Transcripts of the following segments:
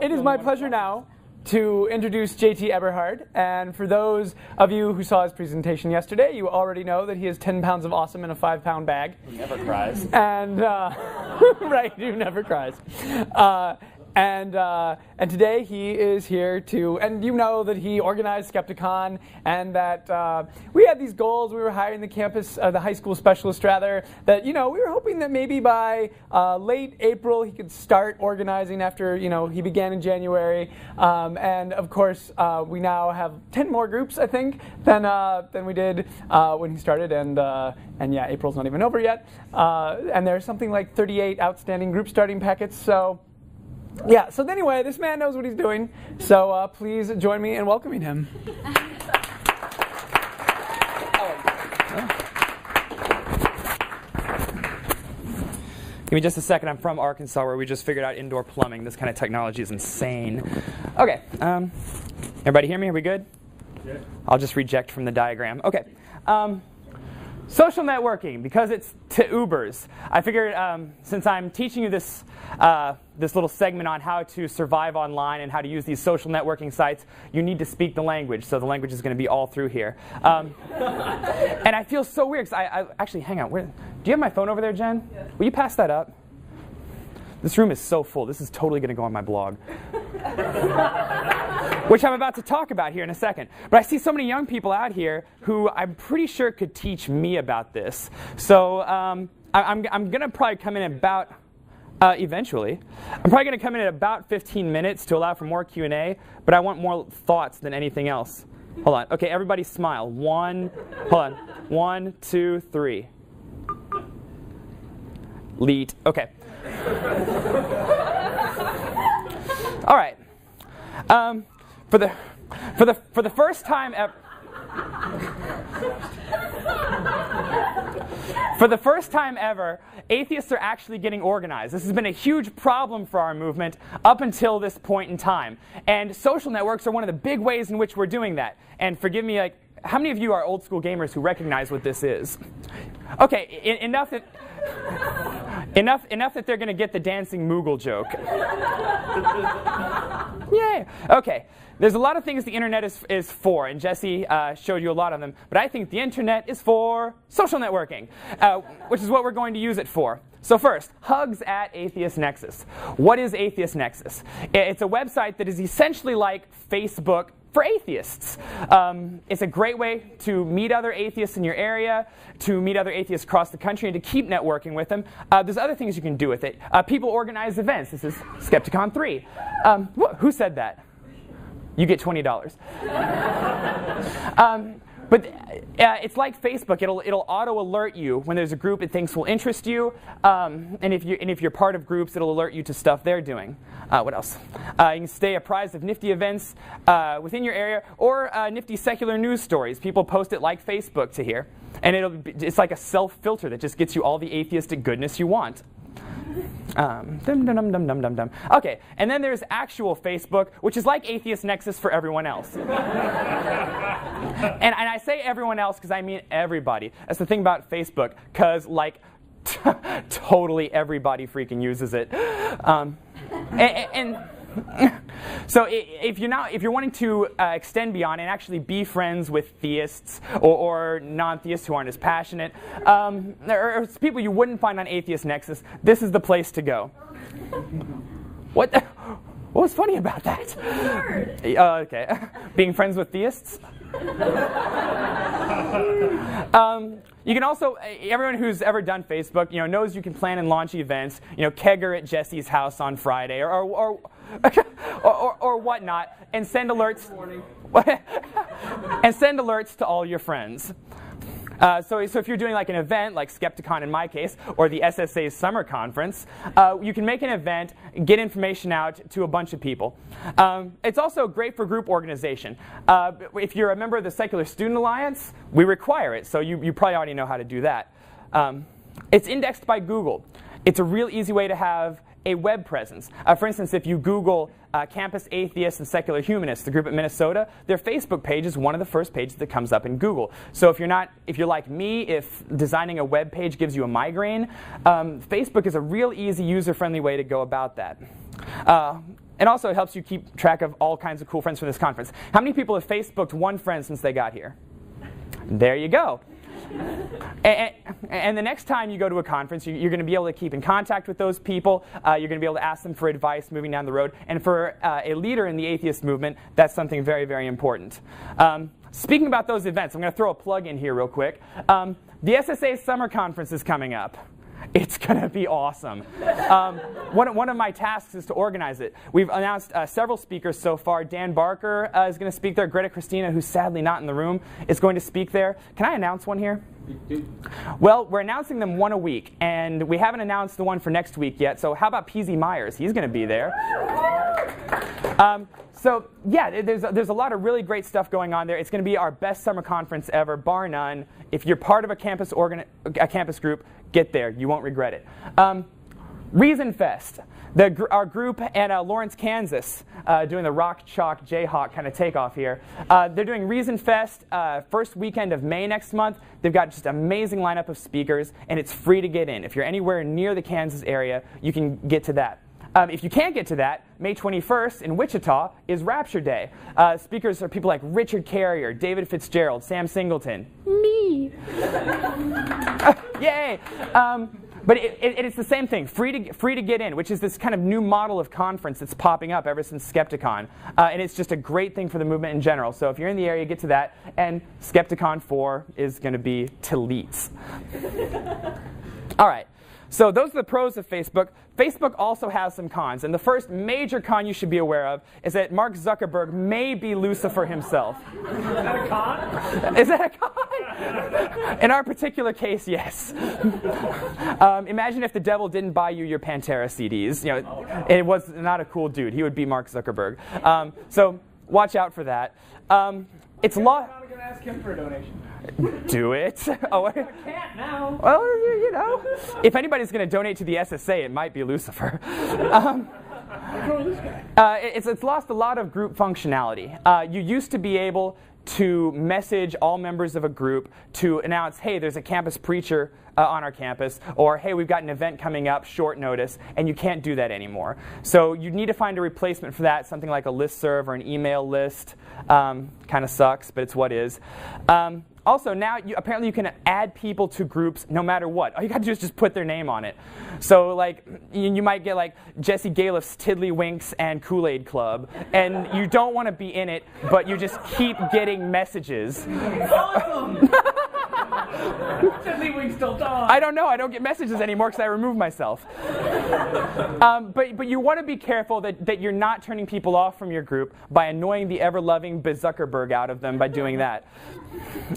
It is my pleasure now to introduce JT Eberhard. And for those of you who saw his presentation yesterday, you already know that he has 10 pounds of awesome in a 5-pound bag. Who never cries. And, right, who never cries. And today he is here to, and you know that he organized Skepticon, and that we had these goals. We were hiring the campus, the high school specialist rather, that, we were hoping that maybe by late April he could start organizing after, he began in January. And of course, we now have 10 more groups, I think, than we did when he started. And yeah, April's not even over yet. And there's something like 38 outstanding group starting packets. So. Yeah, so anyway, this man knows what he's doing, so please join me in welcoming him. Give me just a second. I'm from Arkansas, where we just figured out indoor plumbing. This kind of technology is insane. Okay, everybody hear me? Are we good? Yeah. I'll just reject from the diagram. Okay. Social networking, because it's to Ubers. I figured since I'm teaching you this little segment on how to survive online and how to use these social networking sites, you need to speak the language. So the language is going to be all through here. And I feel so weird, because I actually, hang on. Do you have my phone over there, Jen? Yeah. Will you pass that up? This room is so full. This is totally going to go on my blog. Which I'm about to talk about here in a second. But I see so many young people out here who I'm pretty sure could teach me about this. So I'm going to probably come in about, eventually, I'm probably going to come in at about 15 minutes to allow for more Q&A, but I want more thoughts than anything else. Hold on. Okay, everybody smile. Hold on. 1, 2, 3. Leet. Okay. All right. For the first time ever, atheists are actually getting organized. This has been a huge problem for our movement up until this point in time. And social networks are one of the big ways in which we're doing that. And forgive me, how many of you are old school gamers who recognize what this is? Okay, enough that they're going to get the dancing Moogle joke. Yay. Okay. There's a lot of things the internet is for, and Jesse showed you a lot of them. But I think the internet is for social networking, which is what we're going to use it for. So first, Hugs at Atheist Nexus. What is Atheist Nexus? It's a website that is essentially like Facebook for atheists. It's a great way to meet other atheists in your area, to meet other atheists across the country, and to keep networking with them. There's other things you can do with it. People organize events. This is Skepticon 3. Who said that? You get $20. But it's like Facebook. It'll auto-alert you when there's a group it thinks will interest you. And if you're part of groups, it'll alert you to stuff they're doing. What else? You can stay apprised of nifty events within your area, or nifty secular news stories. People post it like Facebook to here. And it's like a self-filter that just gets you all the atheistic goodness you want. Okay, and then there's actual Facebook, which is like Atheist Nexus for everyone else. And I say everyone else because I mean everybody. That's the thing about Facebook, because totally everybody freaking uses it. So if you're wanting to extend beyond and actually be friends with theists or non-theists who aren't as passionate, or people you wouldn't find on Atheist Nexus, this is the place to go. What was funny about that? Okay, being friends with theists. You can also, everyone who's ever done Facebook, knows you can plan and launch events. Kegger at Jesse's house on Friday, or whatnot, and send alerts. And send alerts to all your friends. So if you're doing like an event, like Skepticon in my case, or the SSA's summer conference, you can make an event, get information out to a bunch of people. It's also great for group organization. If you're a member of the Secular Student Alliance, we require it, so you probably already know how to do that. It's indexed by Google. It's a real easy way to have a web presence. For instance, if you Google Campus Atheists and Secular Humanists, the group at Minnesota, their Facebook page is one of the first pages that comes up in Google. So if you're like me, if designing a web page gives you a migraine, Facebook is a real easy, user-friendly way to go about that. And also it helps you keep track of all kinds of cool friends from this conference. How many people have Facebooked one friend since they got here? There you go. And the next time you go to a conference, you're going to be able to keep in contact with those people. You're going to be able to ask them for advice moving down the road. And for a leader in the atheist movement, that's something very, very important. Speaking about those events, I'm going to throw a plug in here real quick. The SSA Summer Conference is coming up. It's going to be awesome. One of my tasks is to organize it. We've announced several speakers so far. Dan Barker is going to speak there. Greta Christina, who's sadly not in the room, is going to speak there. Can I announce one here? Well, we're announcing them one a week, and we haven't announced the one for next week yet. So how about PZ Myers? He's going to be there. So yeah, there's a lot of really great stuff going on there. It's going to be our best summer conference ever, bar none. If you're part of a campus group, get there. You won't regret it. Reason Fest. Our group and Lawrence, Kansas, doing the Rock Chalk Jayhawk kind of takeoff here. They're doing Reason Fest first weekend of May next month. They've got just an amazing lineup of speakers, and it's free to get in. If you're anywhere near the Kansas area, you can get to that. If you can't get to that, May 21st in Wichita is Rapture Day. Speakers are people like Richard Carrier, David Fitzgerald, Sam Singleton. Me! Yay! But it's the same thing, free to get in, which is this kind of new model of conference that's popping up ever since Skepticon. And it's just a great thing for the movement in general. So if you're in the area, get to that. And Skepticon 4 is going to be Tillits. All right. So those are the pros of Facebook. Facebook also has some cons. And the first major con you should be aware of is that Mark Zuckerberg may be Lucifer himself. Is that a con? Is that a con? In our particular case, yes. Imagine if the devil didn't buy you your Pantera CDs. You know, it was not a cool dude. He would be Mark Zuckerberg. So watch out for that. It's law. I'm going to ask him for a donation. Do it. Oh, I can't now. Well, you know, if anybody's going to donate to the SSA, it might be Lucifer. It's lost a lot of group functionality. You used to be able to message all members of a group to announce, hey, there's a campus preacher on our campus, or hey, we've got an event coming up, short notice, and you can't do that anymore. So you need to find a replacement for that, something like a listserv or an email list. Kind of sucks, but it's what is. Also, now apparently you can add people to groups no matter what. All you got to do is just put their name on it. So like you might get like Jesse Galeff's Tiddlywinks and Kool-Aid Club, and you don't want to be in it, but you just keep getting messages. Awesome! Tiddlywinks still on. I don't know. I don't get messages anymore because I removed myself. But you want to be careful that you're not turning people off from your group by annoying the ever-loving Zuckerberg out of them by doing that.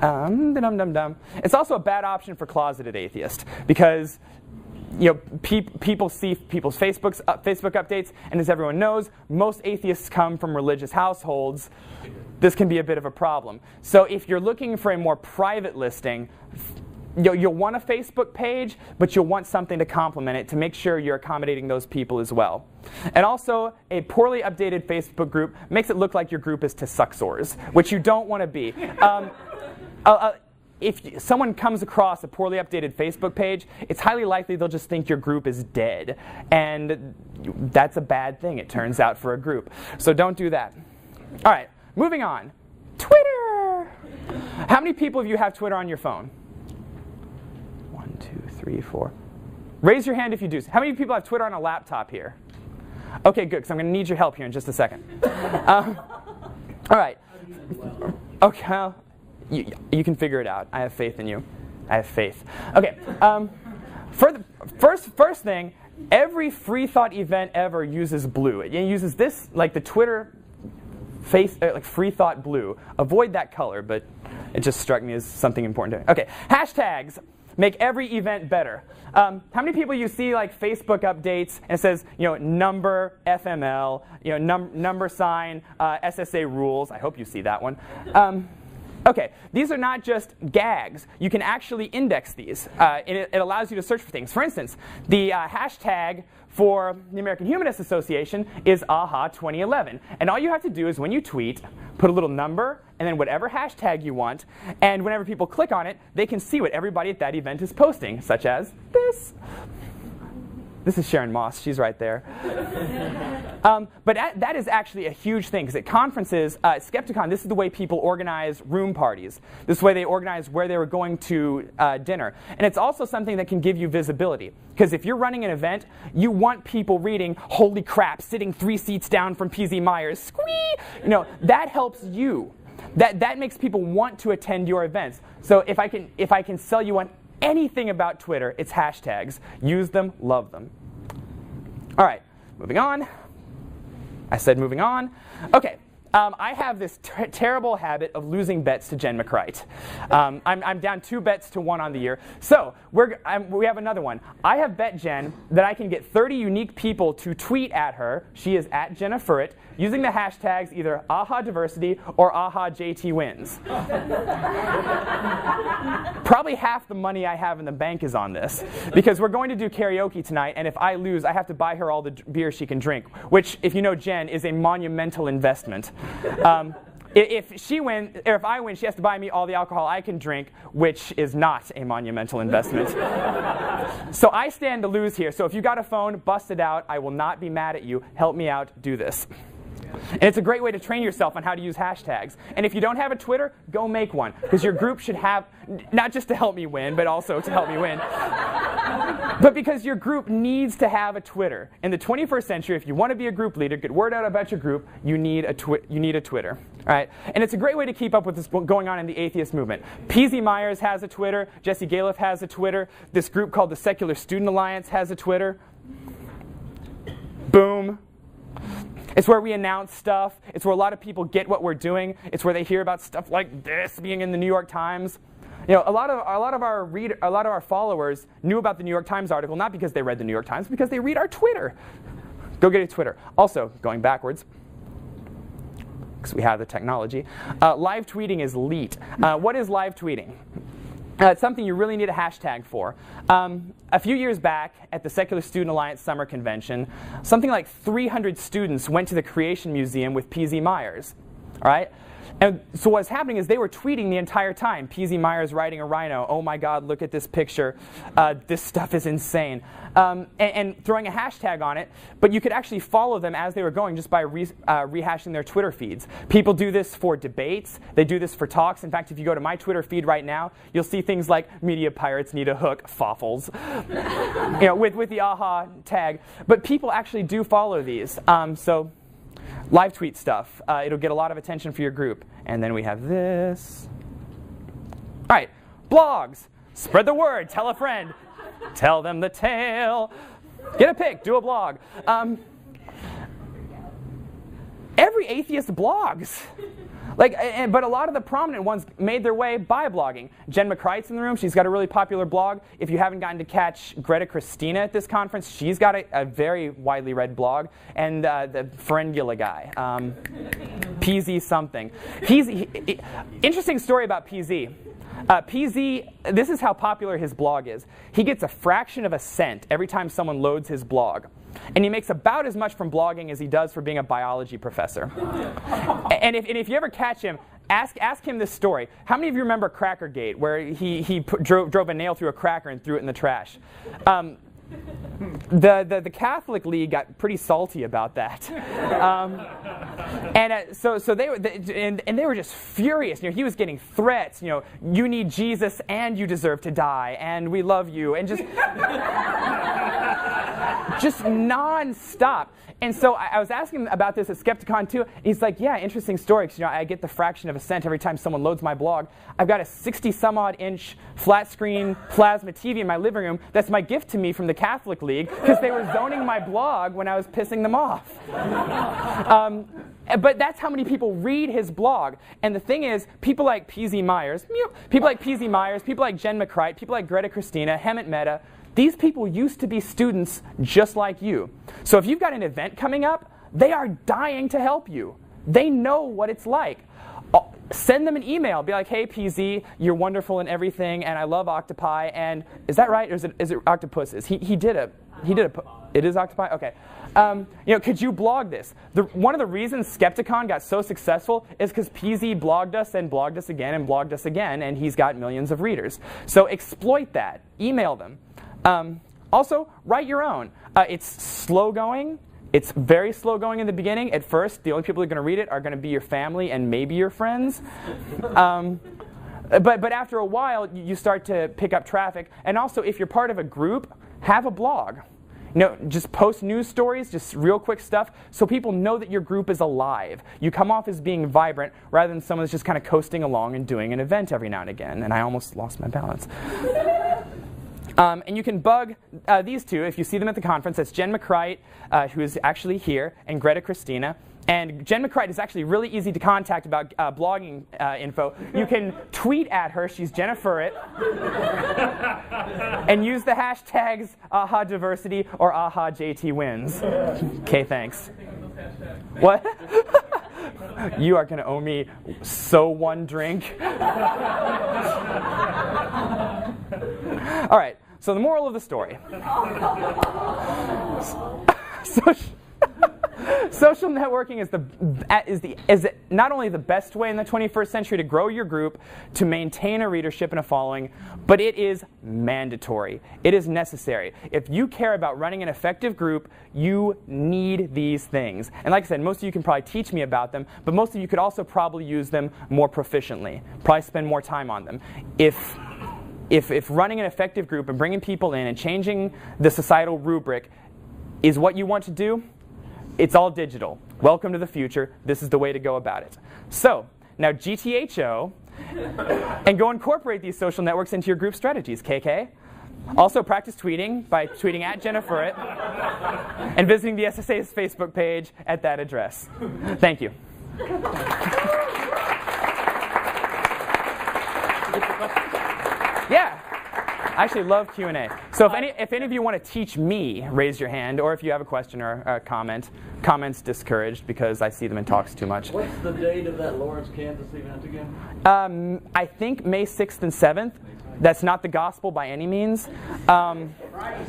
It's also a bad option for closeted atheists because people see people's Facebook updates, and as everyone knows, most atheists come from religious households. This can be a bit of a problem. So if you're looking for a more private listing, you'll want a Facebook page, but you'll want something to complement it to make sure you're accommodating those people as well. And also, a poorly updated Facebook group makes it look like your group is to sucksores, which you don't want to be. If someone comes across a poorly updated Facebook page, it's highly likely they'll just think your group is dead. And that's a bad thing, it turns out, for a group. So don't do that. All right, moving on. Twitter! How many people of you have Twitter on your phone? 1, 2, 3, 4. Raise your hand if you do. How many people have Twitter on a laptop here? OK, good, because I'm going to need your help here in just a second. All right. OK, well, you can figure it out. I have faith in you. I have faith. OK. For the first thing, every free thought event ever uses blue. It uses this, like the Twitter like free thought blue. Avoid that color, but it just struck me as something important. OK, hashtags make every event better. How many people you see like Facebook updates and it says number FML, number sign SSA rules? I hope you see that one. OK, these are not just gags. You can actually index these. It allows you to search for things. For instance, the hashtag for the American Humanist Association is AHA 2011. And all you have to do is when you tweet, put a little number and then whatever hashtag you want. And whenever people click on it, they can see what everybody at that event is posting, such as this. This is Sharon Moss. She's right there. But that is actually a huge thing, because at conferences, Skepticon, this is the way people organize room parties. This is the way they organize where they were going to dinner. And it's also something that can give you visibility. Because if you're running an event, you want people reading, "Holy crap, sitting 3 seats down from PZ Myers, squee!" That helps you. That makes people want to attend your events. So if I can sell you on anything about Twitter, it's hashtags. Use them, love them. All right, moving on. I said moving on. Okay, I have this terrible habit of losing bets to Jen McCrite. I'm down 2 bets to 1 on the year. So we have another one. I have bet Jen that I can get 30 unique people to tweet at her. She is at Jenna Furret, using the hashtags either #AhaDiversity or #AhaJTWins. Probably half the money I have in the bank is on this, because we're going to do karaoke tonight, and if I lose, I have to buy her all the beer she can drink, which, if you know Jen, is a monumental investment. If I win, she has to buy me all the alcohol I can drink, which is not a monumental investment. So I stand to lose here. So if you got a phone, bust it out. I will not be mad at you. Help me out. Do this. And it's a great way to train yourself on how to use hashtags. And if you don't have a Twitter, go make one. Because your group should have, not just to help me win, but also to help me win. But because your group needs to have a Twitter. In the 21st century, if you want to be a group leader, get word out about your group, you need a Twitter. All right? And it's a great way to keep up with what's going on in the atheist movement. PZ Myers has a Twitter. Jesse Galiff has a Twitter. This group called the Secular Student Alliance has a Twitter. Boom. It's where we announce stuff. It's where a lot of people get what we're doing. It's where they hear about stuff like this being in the New York Times. A lot of our followers knew about the New York Times article not because they read the New York Times, because they read our Twitter. Go get a Twitter. Also, going backwards, because we have the technology, live tweeting is elite. What is live tweeting? It's something you really need a hashtag for. A few years back at the Secular Student Alliance Summer Convention, something like 300 students went to the Creation Museum with PZ Myers. All right? And so what's happening is they were tweeting the entire time. PZ Myers riding a rhino. "Oh my God, look at this picture. This stuff is insane." And throwing a hashtag on it. But you could actually follow them as they were going just by rehashing their Twitter feeds. People do this for debates. They do this for talks. In fact, if you go to my Twitter feed right now, you'll see things like "Media Pirates Need a Hook," Foffles, with the AHA tag. But people actually do follow these. So live tweet stuff. It'll get a lot of attention for your group. And then we have this. All right, blogs. Spread the word. Tell a friend. Tell them the tale. Get a pic. Do a blog. Every atheist blogs. But a lot of the prominent ones made their way by blogging. Jen McCrite's in the room. She's got a really popular blog. If you haven't gotten to catch Greta Christina at this conference, she's got a very widely read blog. And the Ferengula guy, PZ something. Interesting story about PZ. PZ, this is how popular his blog is. He gets a fraction of a cent every time someone loads his blog. And he makes about as much from blogging as he does for being a biology professor. And if you ever catch him, ask him this story. How many of you remember Crackergate, where he drove a nail through a cracker and threw it in the trash? The Catholic League got pretty salty about that, so they were just furious. He was getting threats. You need Jesus and you deserve to die, and we love you, and just non-stop. And so I was asking him about this at Skepticon too. He's like, "Yeah, interesting story, because I get the fraction of a cent every time someone loads my blog. I've got a 60-some-odd-inch flat-screen plasma TV in my living room. That's my gift to me from the Catholic League, because they were zoning my blog when I was pissing them off." But that's how many people read his blog. And the thing is, people like PZ Myers, people like Jen McCrite, people like Greta Christina, Hemant Mehta, these people used to be students just like you. So if you've got an event coming up, they are dying to help you. They know what it's like. Send them an email. Be like, "Hey, PZ, you're wonderful and everything, and I love octopi." And is that right, or is it octopuses? He did a. It is octopi? Okay. Could you blog this? One of the reasons Skepticon got so successful is because PZ blogged us and blogged us again and blogged us again, and he's got millions of readers. So exploit that. Email them. Also, write your own. It's slow going. It's very slow going in the beginning. At first, the only people who are going to read it are going to be your family and maybe your friends. But after a while, you start to pick up traffic. And also, if you're part of a group, have a blog. Just post news stories, just real quick stuff, so people know that your group is alive. You come off as being vibrant rather than someone that's just kind of coasting along and doing an event every now and again. And I almost lost my balance. And you can bug these two if you see them at the conference. That's Jen McCrite, who is actually here, and Greta Christina. And Jen McCrite is actually really easy to contact about blogging info. You can tweet at her, she's Jennifer it, and use the hashtags AhaDiversity or AhaJTWins. Okay, thanks. What? You are going to owe me one drink. All right, so the moral of the story. Social networking is not only the best way in the 21st century to grow your group, to maintain a readership and a following, but it is mandatory. It is necessary. If you care about running an effective group, you need these things. And like I said, most of you can probably teach me about them, but most of you could also probably use them more proficiently, probably spend more time on them. If running an effective group and bringing people in and changing the societal rubric is what you want to do, it's all digital. Welcome to the future. This is the way to go about it. So, now GTHO, and go incorporate these social networks into your group strategies, KK. Also, practice tweeting by tweeting at Jennifer it, and visiting the SSA's Facebook page at that address. Thank you. Yeah. I actually love Q&A. So if any of you want to teach me, raise your hand, or if you have a question or a comment. Comments discouraged because I see them in talks too much. What's the date of that Lawrence, Kansas event again? I think May 6th and 7th. That's not the gospel by any means. Friday,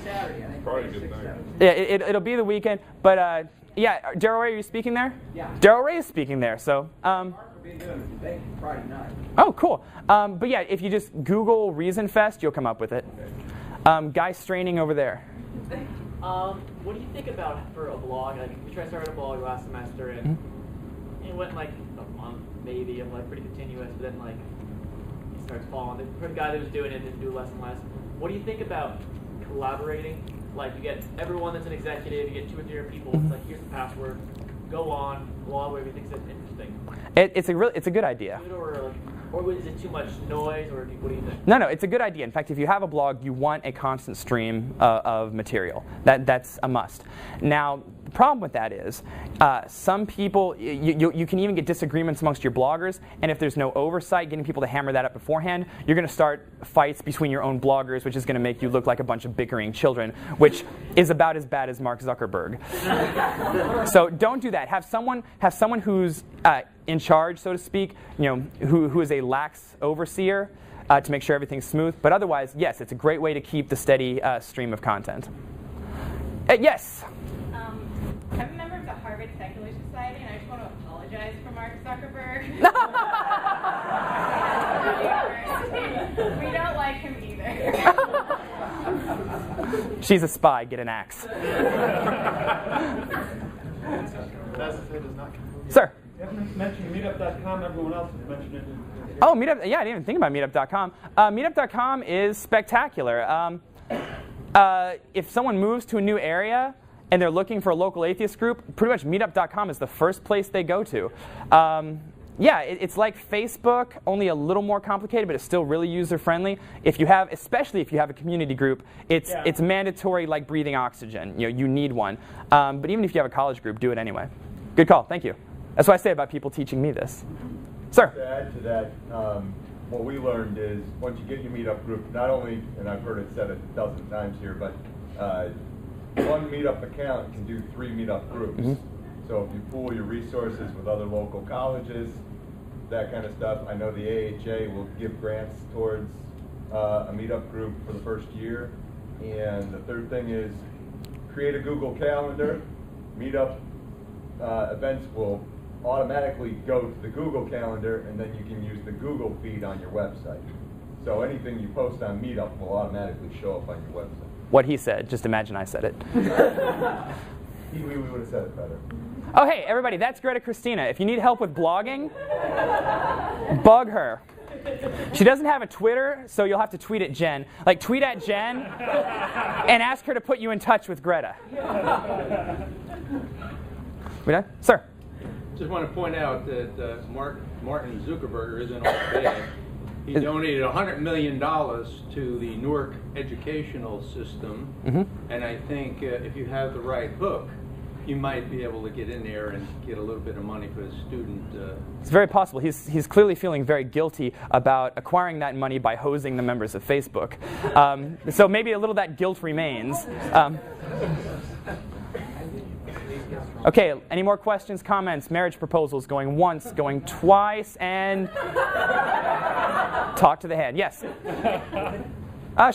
Saturday, I think. Probably good night. Yeah, it'll be the weekend. But yeah, Daryl Ray, are you speaking there? Yeah. Daryl Ray is speaking there. So. Mark will be doing a debate Friday night. Oh, cool. But yeah, if you just Google Reason Fest, you'll come up with it. Guy Straining over there. What do you think about for a blog? Like, we tried starting a blog last semester, and it went like a month maybe of like pretty continuous, but then like it starts falling. The guy that was doing it didn't do less and less. What do you think about collaborating? Like, you get everyone that's an executive, you get 2 or 3 people. It's like, here's the password. Go on, blog whatever you think is interesting. It's a good idea. Or is it too much noise, or what do you think? No, it's a good idea. In fact, if you have a blog, you want a constant stream of material. That's a must. Now, the problem with that is some people, you can even get disagreements amongst your bloggers, and if there's no oversight, getting people to hammer that up beforehand, you're going to start fights between your own bloggers, which is going to make you look like a bunch of bickering children, which is about as bad as Mark Zuckerberg. So don't do that. Have someone who's in charge, so to speak, who is a lax overseer to make sure everything's smooth. But otherwise, yes, it's a great way to keep the steady stream of content. Yes? I'm a member of the Harvard Secular Society, and I just want to apologize for Mark Zuckerberg. We don't like him either. She's a spy. Get an axe. Sir? You haven't mentioned Meetup.com. Everyone else has mentioned it. Oh, Meetup. Yeah, I didn't even think about Meetup.com. Meetup.com is spectacular. If someone moves to a new area and they're looking for a local atheist group, pretty much Meetup.com is the first place they go to. Yeah, it's like Facebook, only a little more complicated, but it's still really user-friendly. Especially if you have a community group, it's mandatory, like breathing oxygen. You need one. But even if you have a college group, do it anyway. Good call. Thank you. That's what I say about people teaching me this. Sir? To add to that, what we learned is once you get your meetup group, not only, and I've heard it said a dozen times here, but one meetup account can do 3 meetup groups. Mm-hmm. So if you pool your resources with other local colleges, that kind of stuff, I know the AHA will give grants towards a meetup group for the first year. And the third thing is create a Google Calendar. Meetup events will automatically go to the Google Calendar, and then you can use the Google feed on your website. So anything you post on Meetup will automatically show up on your website. what he said. Just imagine I said it. We would have said it better. Oh, hey, everybody, that's Greta Christina. If you need help with blogging, bug her. She doesn't have a Twitter, so you'll have to tweet at Jen. Like, tweet at Jen and ask her to put you in touch with Greta. We done? Sir? Just want to point out that Martin Zuckerberg isn't all bad. He donated $100 million to the Newark educational system, and I think if you have the right hook, you might be able to get in there and get a little bit of money for the student. It's very possible. He's clearly feeling very guilty about acquiring that money by hosing the members of Facebook. So maybe a little of that guilt remains. Okay, any more questions, comments, marriage proposals? Going once, going twice, and talk to the head. Yes?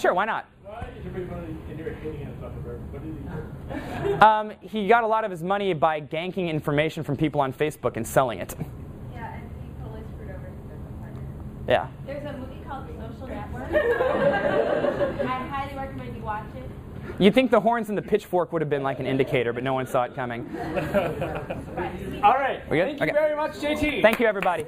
Sure, why not? Why is everybody in there hating on Zuckerberg? What did he do? He got a lot of his money by ganking information from people on Facebook and selling it. Yeah, and he totally screwed over his business partner. Yeah. There's a movie called The Social Network. I highly recommend you watch it. You'd think the horns and the pitchfork would have been like an indicator, but no one saw it coming. All right. We good? Thank you very much, JT. Thank you, everybody.